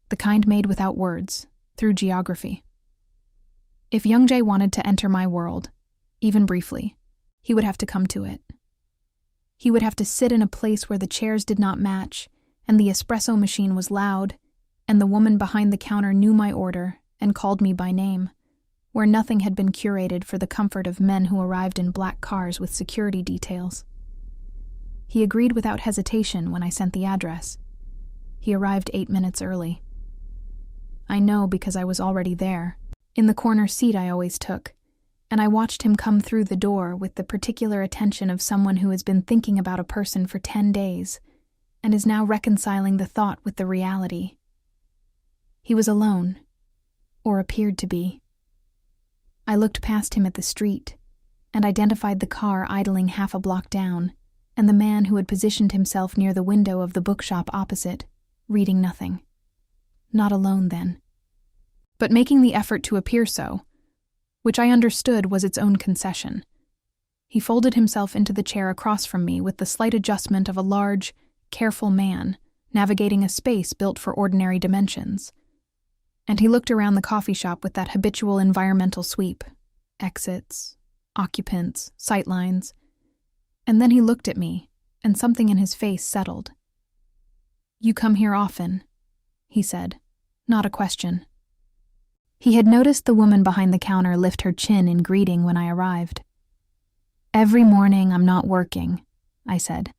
the kind made without words, through geography. If Youngjae wanted to enter my world, even briefly, he would have to come to it. He would have to sit in a place where the chairs did not match, and the espresso machine was loud, and the woman behind the counter knew my order and called me by name, where nothing had been curated for the comfort of men who arrived in black cars with security details. He agreed without hesitation when I sent the address. He arrived 8 minutes early. I know because I was already there, in the corner seat I always took, and I watched him come through the door with the particular attention of someone who has been thinking about a person for 10 days and is now reconciling the thought with the reality. He was alone, or appeared to be. I looked past him at the street and identified the car idling half a block down and the man who had positioned himself near the window of the bookshop opposite, reading nothing. Not alone, then. But making the effort to appear so, which I understood was its own concession. He folded himself into the chair across from me with the slight adjustment of a large, careful man navigating a space built for ordinary dimensions. And he looked around the coffee shop with that habitual environmental sweep. Exits, occupants, sightlines. And then he looked at me, and something in his face settled. "You come here often," he said, not a question. He had noticed the woman behind the counter lift her chin in greeting when I arrived. "Every morning I'm not working," I said.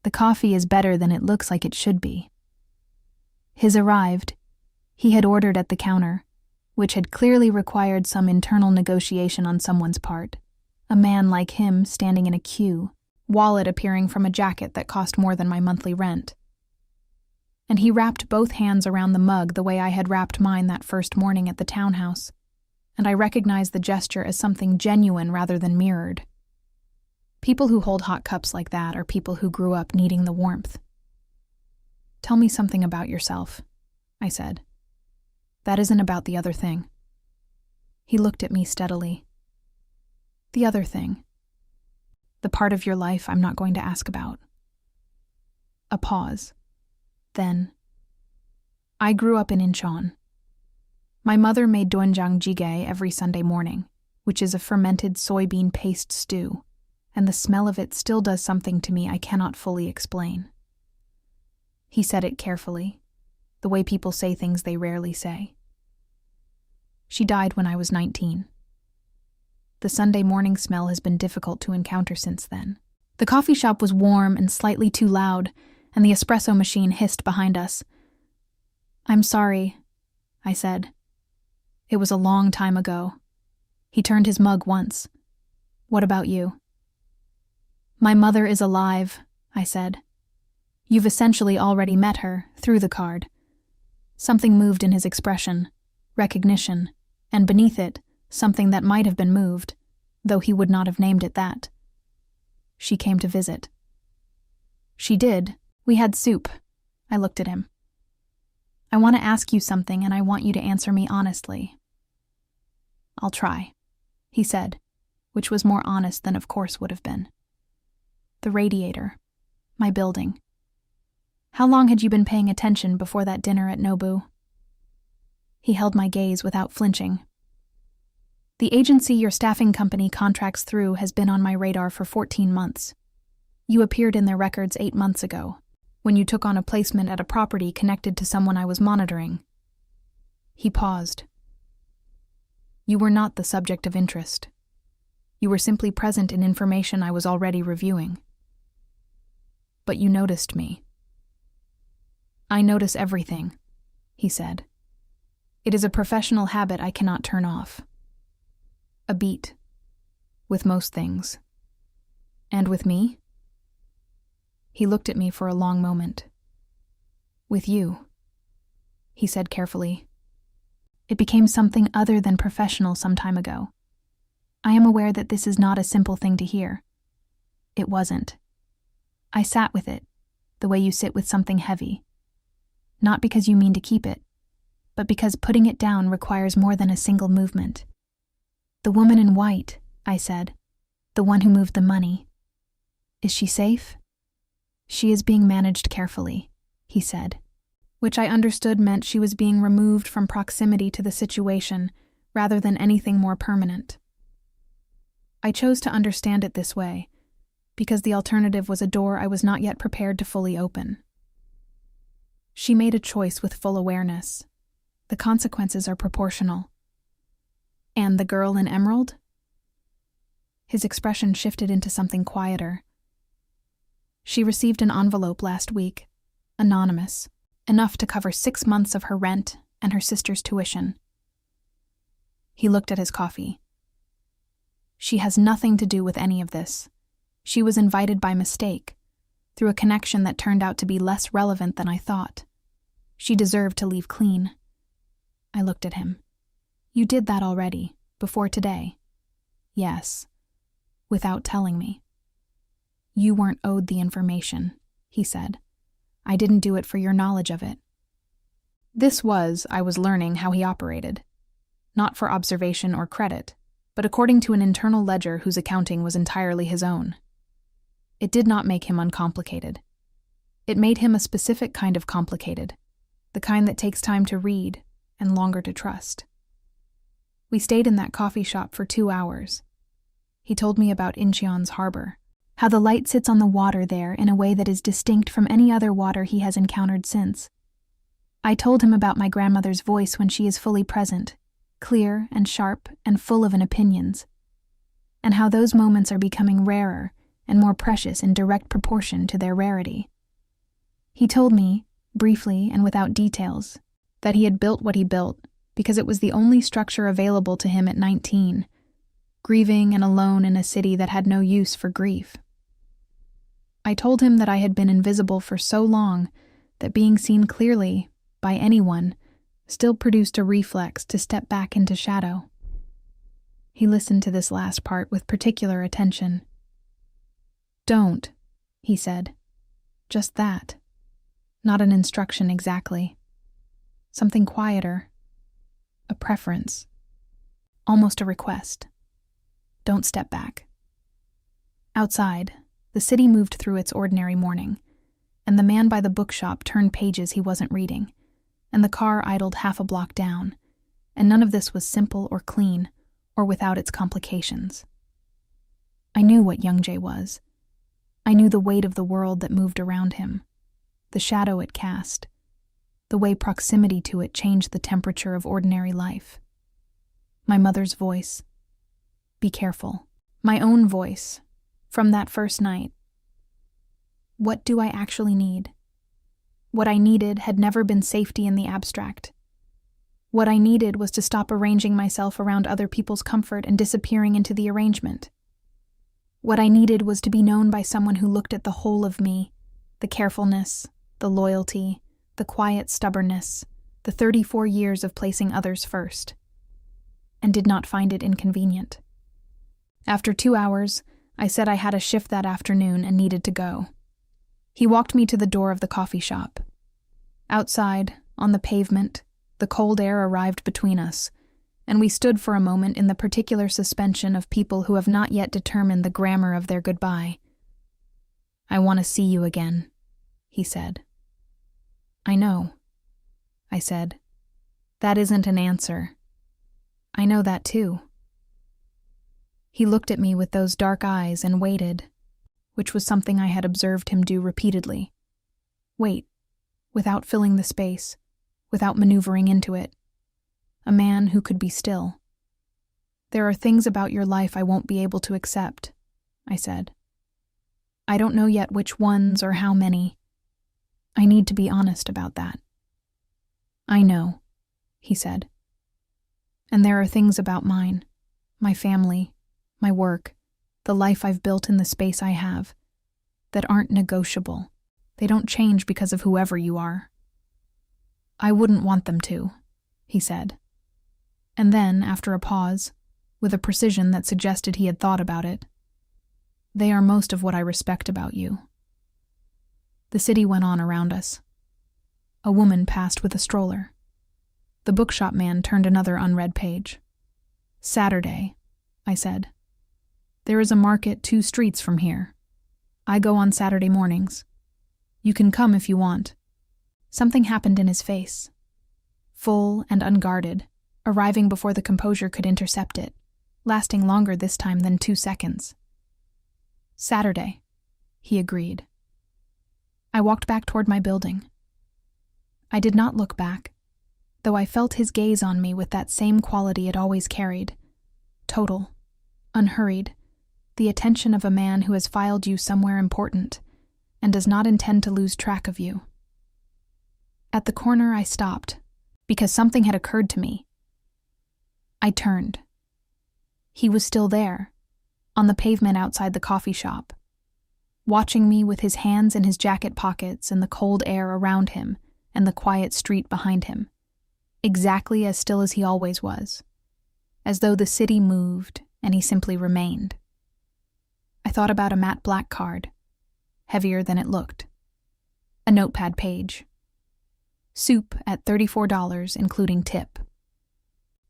"The coffee is better than it looks like it should be." His arrived. He had ordered at the counter, which had clearly required some internal negotiation on someone's part. A man like him standing in a queue, wallet appearing from a jacket that cost more than my monthly rent. And he wrapped both hands around the mug the way I had wrapped mine that first morning at the townhouse, and I recognized the gesture as something genuine rather than mirrored. People who hold hot cups like that are people who grew up needing the warmth. "Tell me something about yourself," I said. "That isn't about the other thing." He looked at me steadily. "The other thing. The part of your life I'm not going to ask about." A pause. Then, "I grew up in Incheon. My mother made doenjang jjigae every Sunday morning, which is a fermented soybean paste stew, and the smell of it still does something to me I cannot fully explain." He said it carefully, the way people say things they rarely say. "She died when I was 19. The Sunday morning smell has been difficult to encounter since then." The coffee shop was warm and slightly too loud, and the espresso machine hissed behind us. "I'm sorry," I said. "It was a long time ago." He turned his mug once. "What about you?" "My mother is alive," I said. "You've essentially already met her, through the card." Something moved in his expression, recognition, and beneath it, something that might have been moved, though he would not have named it that. "She came to visit." "She did. We had soup." I looked at him. "I want to ask you something, and I want you to answer me honestly." "I'll try," he said, which was more honest than of course would have been. "The radiator. My building. How long had you been paying attention before that dinner at Nobu?" He held my gaze without flinching. "The agency your staffing company contracts through has been on my radar for 14 months. You appeared in their records 8 months ago, when you took on a placement at a property connected to someone I was monitoring." He paused. "You were not the subject of interest. You were simply present in information I was already reviewing. But you noticed me." "I notice everything," he said. "It is a professional habit I cannot turn off. A beat. With most things. And with me?" He looked at me for a long moment. "With you," he said carefully. "It became something other than professional some time ago. I am aware that this is not a simple thing to hear. It wasn't. I sat with it, the way you sit with something heavy. Not because you mean to keep it, but because putting it down requires more than a single movement. The woman in white, I said, the one who moved the money. Is she safe? She is being managed carefully, he said, which I understood meant she was being removed from proximity to the situation rather than anything more permanent. I chose to understand it this way, because the alternative was a door I was not yet prepared to fully open. She made a choice with full awareness. The consequences are proportional. And the girl in emerald? His expression shifted into something quieter. She received an envelope last week, anonymous, enough to cover 6 months of her rent and her sister's tuition. He looked at his coffee. She has nothing to do with any of this. She was invited by mistake, through a connection that turned out to be less relevant than I thought. She deserved to leave clean. I looked at him. You did that already, before today. Yes, without telling me. You weren't owed the information, he said. I didn't do it for your knowledge of it. This was, I was learning how he operated. Not for observation or credit, but according to an internal ledger whose accounting was entirely his own. It did not make him uncomplicated. It made him a specific kind of complicated, the kind that takes time to read and longer to trust. We stayed in that coffee shop for 2 hours. He told me about Incheon's harbor, how the light sits on the water there in a way that is distinct from any other water he has encountered since. I told him about my grandmother's voice when she is fully present, clear and sharp and full of opinions, and how those moments are becoming rarer and more precious in direct proportion to their rarity. He told me, briefly and without details, that he had built what he built because it was the only structure available to him at 19, grieving and alone in a city that had no use for grief. I told him that I had been invisible for so long that being seen clearly, by anyone, still produced a reflex to step back into shadow. He listened to this last part with particular attention. Don't, he said. Just that. Not an instruction exactly. Something quieter. A preference. Almost a request. Don't step back. Outside, the city moved through its ordinary morning, and the man by the bookshop turned pages he wasn't reading, and the car idled half a block down, and none of this was simple or clean, or without its complications. I knew what Youngjae was. I knew the weight of the world that moved around him, the shadow it cast, the way proximity to it changed the temperature of ordinary life. My mother's voice. Be careful. My own voice, from that first night. What do I actually need? What I needed had never been safety in the abstract. What I needed was to stop arranging myself around other people's comfort and disappearing into the arrangement. What I needed was to be known by someone who looked at the whole of me, the carefulness, the loyalty, the quiet stubbornness, the 34 years of placing others first, and did not find it inconvenient. After 2 hours, I said I had a shift that afternoon and needed to go. He walked me to the door of the coffee shop. Outside, on the pavement, the cold air arrived between us, and we stood for a moment in the particular suspension of people who have not yet determined the grammar of their goodbye. I want to see you again, he said. I know, I said. That isn't an answer. I know that too. He looked at me with those dark eyes and waited, which was something I had observed him do repeatedly. Wait, without filling the space, without maneuvering into it. A man who could be still. There are things about your life I won't be able to accept, I said. I don't know yet which ones or how many. I need to be honest about that. I know, he said. And there are things about mine, my family, my work, the life I've built in the space I have, that aren't negotiable. They don't change because of whoever you are. I wouldn't want them to, he said. And then, after a pause, with a precision that suggested he had thought about it, they are most of what I respect about you. The city went on around us. A woman passed with a stroller. The bookshop man turned another unread page. Saturday, I said. There is a market 2 streets from here. I go on Saturday mornings. You can come if you want. Something happened in his face. Full and unguarded, arriving before the composure could intercept it, lasting longer this time than 2 seconds. Saturday, he agreed. I walked back toward my building. I did not look back, though I felt his gaze on me with that same quality it always carried. Total, unhurried, the attention of a man who has filed you somewhere important and does not intend to lose track of you. At the corner, I stopped, because something had occurred to me. I turned. He was still there, on the pavement outside the coffee shop, watching me with his hands in his jacket pockets and the cold air around him and the quiet street behind him, exactly as still as he always was, as though the city moved and he simply remained. I thought about a matte black card, heavier than it looked. A notepad page. Soup at $34, including tip.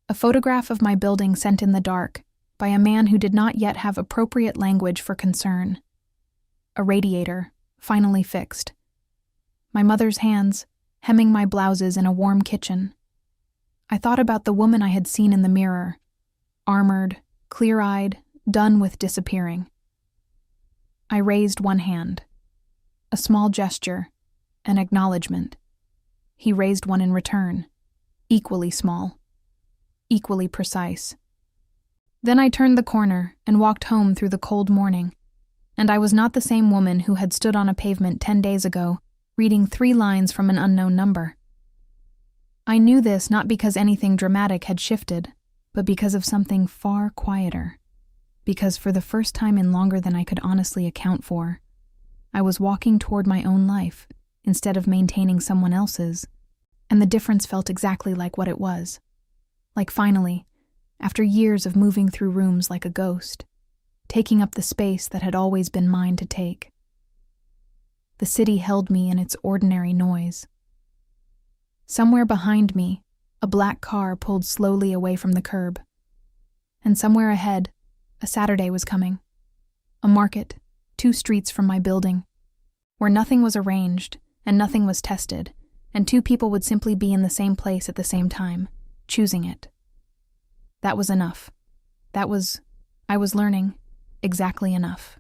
A photograph of my building sent in the dark by a man who did not yet have appropriate language for concern. A radiator, finally fixed. My mother's hands, hemming my blouses in a warm kitchen. I thought about the woman I had seen in the mirror, armored, clear-eyed, done with disappearing. I raised one hand. A small gesture, an acknowledgement. He raised one in return, equally small, equally precise. Then I turned the corner and walked home through the cold morning, and I was not the same woman who had stood on a pavement 10 days ago, reading 3 lines from an unknown number. I knew this not because anything dramatic had shifted, but because of something far quieter. Because for the first time in longer than I could honestly account for, I was walking toward my own life instead of maintaining someone else's, and the difference felt exactly like what it was. Like finally, after years of moving through rooms like a ghost, taking up the space that had always been mine to take. The city held me in its ordinary noise. Somewhere behind me, a black car pulled slowly away from the curb. And somewhere ahead, a Saturday was coming. A market, 2 streets from my building, where nothing was arranged and nothing was tested, and 2 people would simply be in the same place at the same time, choosing it. That was enough. I was learning, exactly enough.